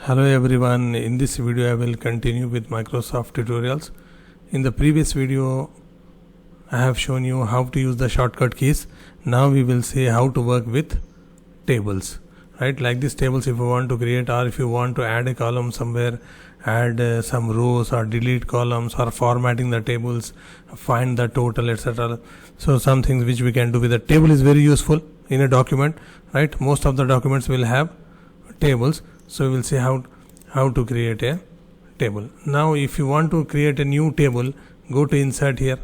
Hello everyone, in this video I will continue with Microsoft tutorials. In the previous video I have shown you how to use the shortcut keys. Now we will see how to work with tables, right? Like these tables, if you want to create or if you want to add a column somewhere, add some rows or delete columns or formatting the tables, find the total, etc. So some things which we can do with a table is very useful in a document, right? Most of the documents will have tables. So we will see how to create a table. Now if you want to create a new table, go to insert here,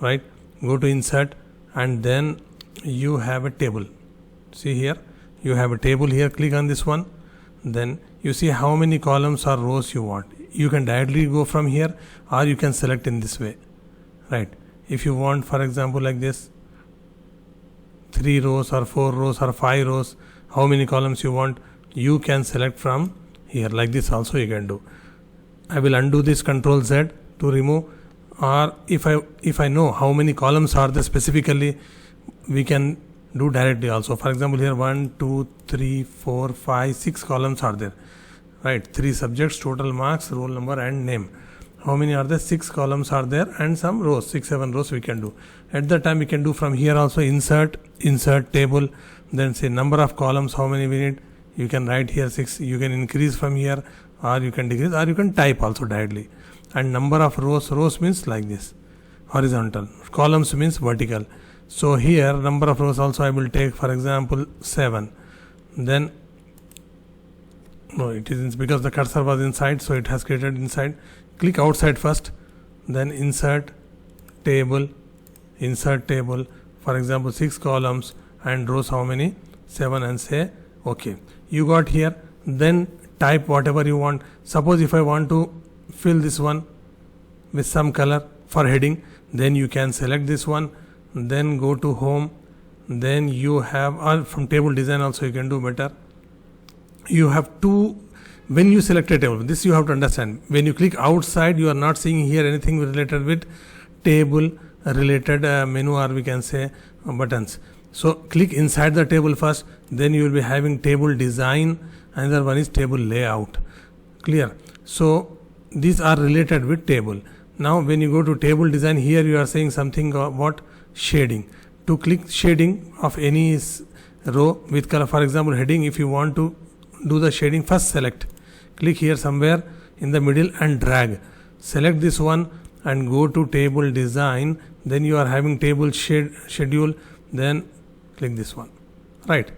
right? Go to insert and then you have a table. See here, you have a table here. Click on this one. Then you see how many columns or rows you want. You can directly go from here or you can select in this way, right? If you want, for example, like this, 3 rows or 4 rows or 5 rows, how many columns you want, you can select from here. Like this also you can do. I will undo this, Control Z to remove, or if I know how many columns are there specifically, we can do directly also. For example, here 1 2 3 4 5 6 columns are there, right? 3 subjects, total marks, roll number and name. How many are there? 6 columns are there and some rows, 6 7 rows we can do. At the time we can do from here also, insert table, then say number of columns, how many we need. You can write here 6, you can increase from here or you can decrease, or you can type also directly. And number of rows means like this, horizontal, columns means vertical. So here number of rows also I will take, for example, 7. Then no, it is because the cursor was inside, so it has created inside. Click outside first, then insert table, for example 6 columns and rows how many, 7, and say okay. You got here. Then type whatever you want. Suppose if I want to fill this one with some color for heading, then you can select this one, then go to home, then you have, or from table design also you can do better. You have to, when you select a table, this you have to understand, when you click outside you are not seeing here anything related with table related menu, or we can say buttons. So click inside the table first, then you will be having table design, another one is table layout. Clear? So these are related with table. Now when you go to table design, here you are saying something about shading. To click shading of any row with color, for example heading, if you want to do the shading, first select, click here somewhere in the middle and drag, select this one and go to table design, then you are having table schedule, then click this one, right?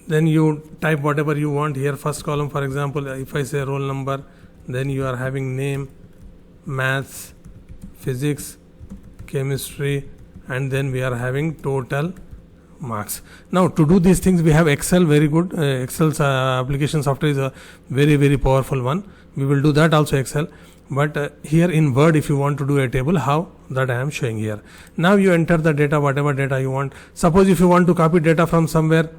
Then you type whatever you want here. First column, for example, if I say roll number, then you are having name, maths, physics, chemistry, and then we are having total marks. Now to do these things we have Excel, very good. Excel's application software is a very powerful one. We will do that also, Excel. But here in Word, if you want to do a table, how that I am showing here. Now you enter the data, whatever data you want. Suppose if you want to copy data from somewhere,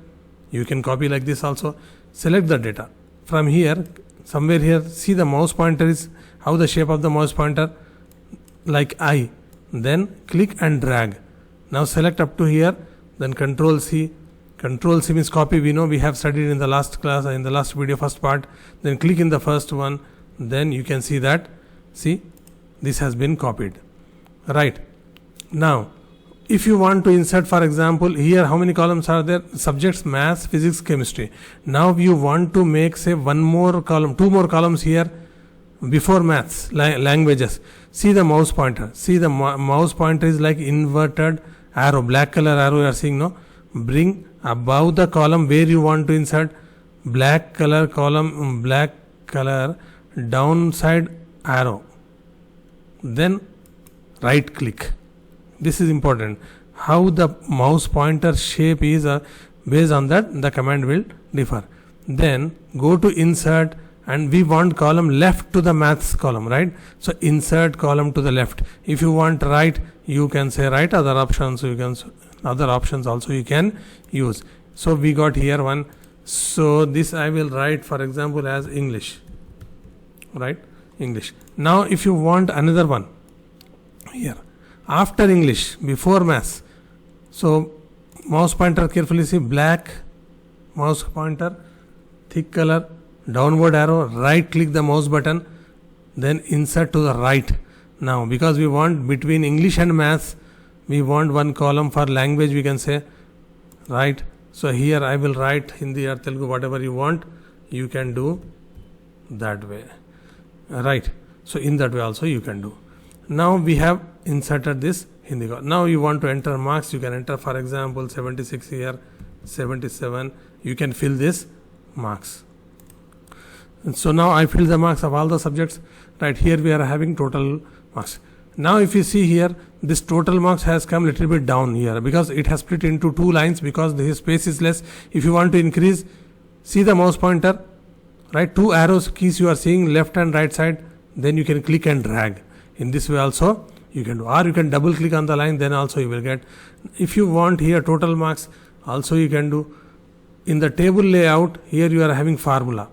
you can copy like this also. Select the data from here, somewhere here. See the mouse pointer is how the shape of the mouse pointer, like I. Then click and drag. Now select up to here. Then Control C. Control C means copy. We know, we have studied in the last class, in the last video, first part. Then click in the first one. Then you can see that, see, this has been copied, right? Now if you want to insert, for example, here how many columns are there? Subjects, maths, physics, chemistry. Now you want to make, say, 1 more column, 2 more columns here before maths, languages. See the mouse pointer. See the mouse pointer is like inverted arrow, black color arrow you are seeing, no? Bring above the column where you want to insert, black color column, black color downside arrow, then right click. This is important. How the mouse pointer shape is, based on that the command will differ. Then go to insert, and we want column left to the maths column, right? So insert column to the left. If you want right, you can say right. Other options also you can use. So we got here one. So this I will write, for example, as English, right? English. Now if you want another one here after English, before maths, so mouse pointer, carefully see, black mouse pointer, thick color, downward arrow, right click the mouse button, then insert to the right. Now because we want between English and maths, we want one column. For language we can say right. So here I will write Hindi or Telugu, whatever you want, you can do that way, right? So in that way also you can do. Now we have inserted this Hindi. Now you want to enter marks, you can enter for example 76 here, 77, you can fill this marks. And so now I fill the marks of all the subjects. Right here we are having total marks. Now if you see here, this total marks has come little bit down here because it has split into two lines because this space is less. If you want to increase, see the mouse pointer, right? Two arrows keys you are seeing, left and right side, then you can click and drag. In this way also you can do, or you can double click on the line, then also you will get. If you want here total marks, also you can do. In the table layout, here you are having formula.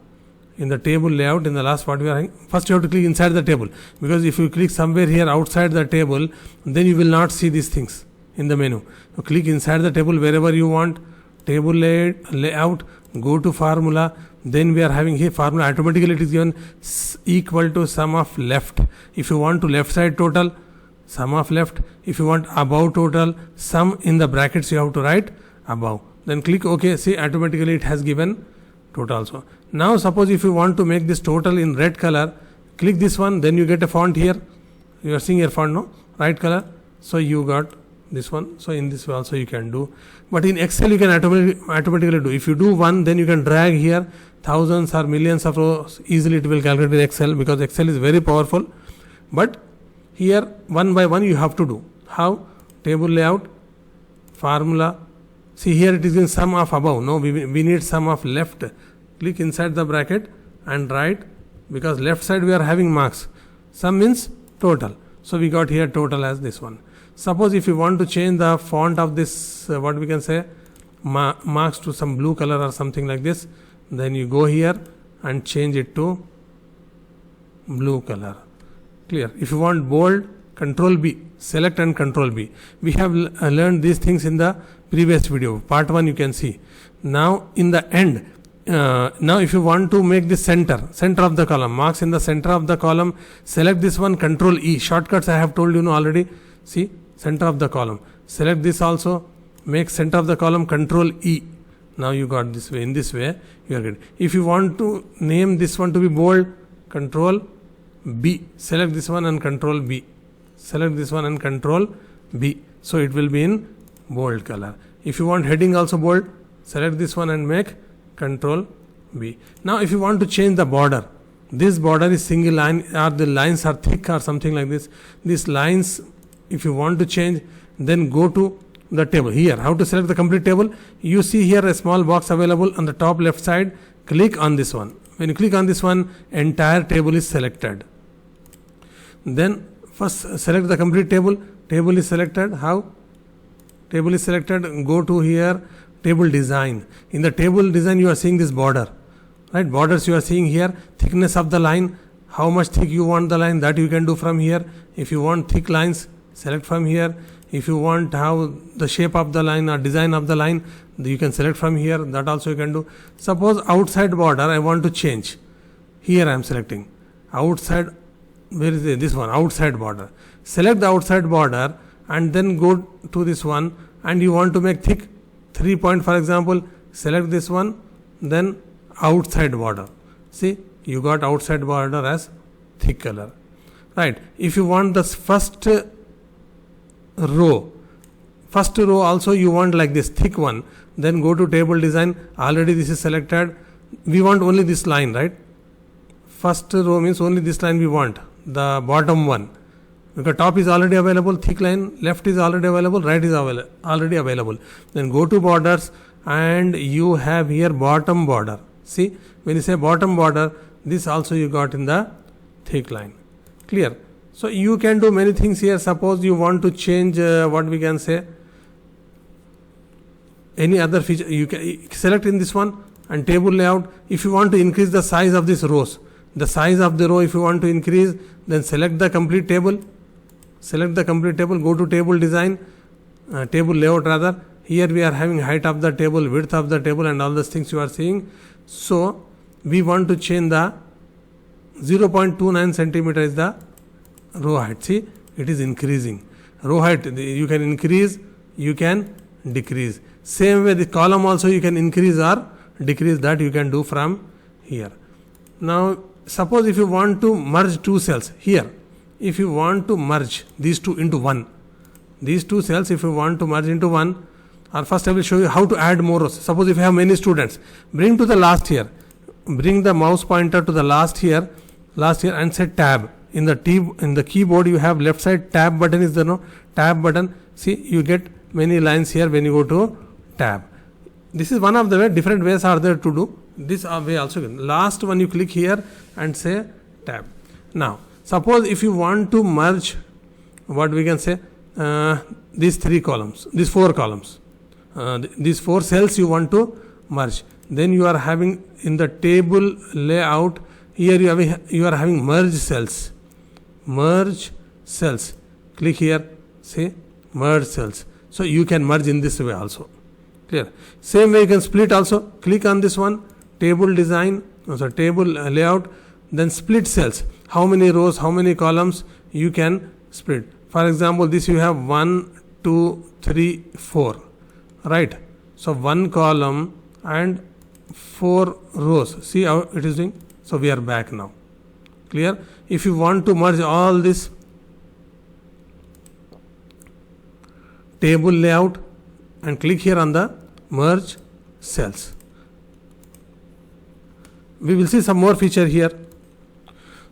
In the table layout, in the last part we are having, first you have to click inside the table, because if you click somewhere here outside the table, then you will not see these things in the menu. So click inside the table wherever you want, table layout, go to formula, then we are having here formula, automatically it is given equal to sum of left. If you want to left side total, sum of left. If you want above total, sum in the brackets you have to write above. Then click OK, see automatically it has given total also. Now suppose if you want to make this total in red color, click this one, then you get a font here. You are seeing here font, no? Right color. So you got this one. So in this way also you can do. But in Excel you can automatically do. If you do one, then you can drag here thousands or millions of rows. Easily it will calculate in Excel, because Excel is very powerful. But here one by one you have to do. How? Table layout, formula. See here it is in sum of above. No, we need sum of left. Click inside the bracket and write, because left side we are having marks. Sum means total. So we got here total as this one. Suppose if you want to change the font of this, what we can say, marks to some blue color or something like this, then you go here and change it to blue color. Clear? If you want bold, Control B, select and Control B. We have learned these things in the previous video, part 1 you can see. Now in the end, now if you want to make this center of the column, marks in the center of the column, select this one, Control E. Shortcuts I have told you already. See, center of the column. Select this also, make center of the column, Control E. Now you got this way. In this way you are good. If you want to name this one to be bold, Control B. Select this one and Control B. Select this one and Control B. So it will be in bold color. If you want heading also bold, select this one and make Control B. Now if you want to change the border, this border is single line or the lines are thick or something like this. These lines, if you want to change, then go to the table. Here, how to select the complete table? You see here a small box available on the top left side. Click on this one. When you click on this one, entire table is selected. Then first select the complete table. Table is selected. How? Table is selected. Go to here, table design. In the table design you are seeing this border, right? Borders you are seeing here. Thickness of the line, how much thick you want the line, that you can do from here. If you want thick lines, select from here. If you want how the shape of the line or design of the line, you can select from here. That also you can do. Suppose outside border I want to change. Here I am selecting outside. Where is this one? Outside border. Select the outside border and then go to this one, and you want to make thick 3 point, for example. Select this one, then outside border. See, you got outside border as thick color, right? If you want the first row also you want like this thick one, then go to table design. Already this is selected. We want only this line, right? First row means only this line we want, the bottom one, because top is already available, thick line, left is already available, right is already available. Then go to borders and you have here bottom border. See, when you say bottom border, this also you got in the thick line. Clear? So you can do many things here. Suppose you want to change what we can say, any other feature, you can select in this one and table layout. If you want to increase the size of these rows, the size of the row if you want to increase, then select the complete table. Select the complete table, go to table design, table layout rather. Here we are having height of the table, width of the table and all those things you are seeing. So we want to change the 0.29 centimeter is the row height. See, it is increasing. Row height, you can increase, you can decrease. Same way the column also you can increase or decrease, that you can do from here. Now suppose if you want to merge two cells here, if you want to merge these two into one, these two cells if you want to merge into one, or first I will show you how to add more rows. Suppose if you have many students, bring to the last here, bring the mouse pointer to the last here and say tab. In the keyboard you have left side tab button is there, no? Tab button. See, you get many lines here when you go to tab. This is one of the different ways are there to do. This way also. Last one you click here and say tab. Now suppose if you want to merge, what we can say, these three columns, these four columns, these four cells you want to merge, then you are having in the table layout here you are having merge cells. Click here, say merge cells. So you can merge in this way also. Clear? Same way you can split also. Click on this one, table design, table layout, then split cells. How many rows, how many columns you can split. For example, this you have 1, 2, 3, 4, right? So one column and 4 rows. See how it is doing? So we are back now. Clear? If you want to merge all this table layout and click here on the merge cells. We will see some more feature here.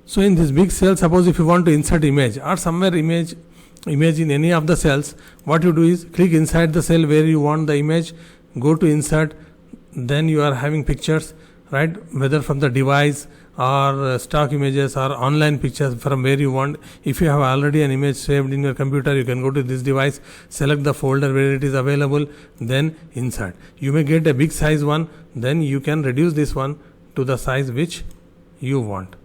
So in this big cell, suppose if you want to insert image or somewhere image in any of the cells, what you do is click inside the cell where you want the image, go to insert, then you are having pictures, right? Whether from the device or stock images or online pictures from where you want. If you have already an image saved in your computer, you can go to this device, select the folder where it is available, then insert. You may get a big size one, then you can reduce this one to the size which you want.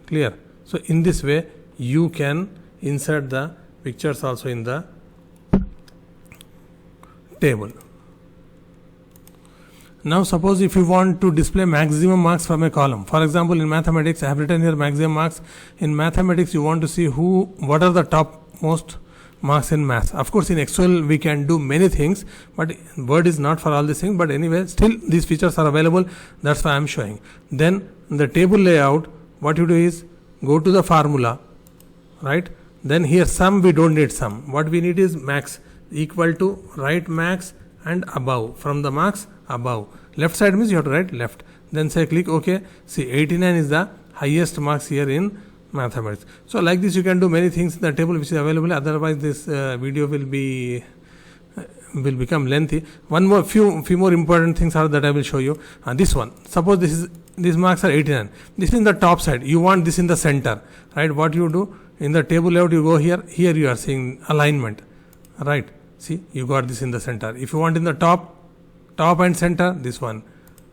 Clear? So in this way you can insert the pictures also in the table. Now suppose if you want to display maximum marks from a column. For example, in mathematics, I have written here maximum marks. In mathematics, you want to see what are the topmost marks in maths. Of course, in Excel we can do many things, but Word is not for all these things. But anyway, still these features are available. That's why I am showing. Then the table layout, what you do is go to the formula, right? Then here sum, we don't need sum. What we need is max equal to write max and above, from the marks above. Left side means you have to write left. Then say click OK. See, 89 is the highest marks here in mathematics. So like this you can do many things in the table which is available. Otherwise this video will become lengthy. Few more important things are that I will show you. This one, suppose these marks are 89. This is in the top side. You want this in the center, right? What you do in the table layout, you go here. Here you are seeing alignment, right? See, you got this in the center. If you want in the top and center, this one.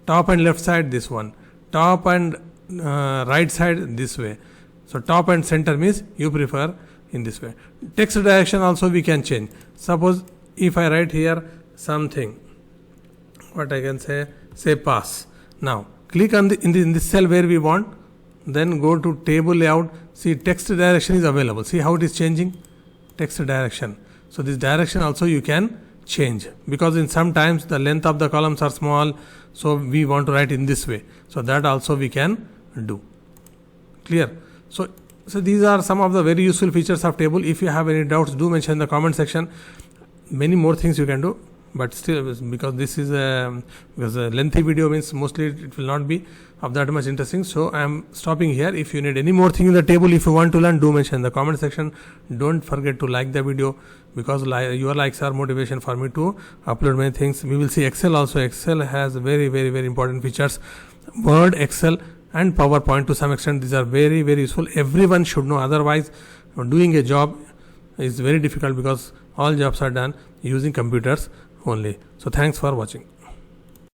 Top and left side, this one. Top and right side, this way. So top and center means you prefer in this way. Text direction also we can change. Suppose if I write here something, what I can say pass. Now click on in this cell where we want, then go to table layout. See, text direction is available. See how it is changing? Text direction. So this direction also you can change, because in sometimes the length of the columns are small, so we want to write in this way. So that also we can do. Clear? So these are some of the very useful features of table. If you have any doubts, do mention in the comment section. Many more things you can do, but still, because this is a lengthy video, means mostly it will not be of that much interesting. So I am stopping here. If you need any more thing in the table, if you want to learn, do mention in the comment section. Don't forget to like the video, because your likes are motivation for me to upload many things. We will see Excel also. Excel has very, very, very important features. Word, Excel and PowerPoint to some extent. These are very, very useful. Everyone should know. Otherwise, doing a job is very difficult, because all jobs are done using computers only. So thanks for watching.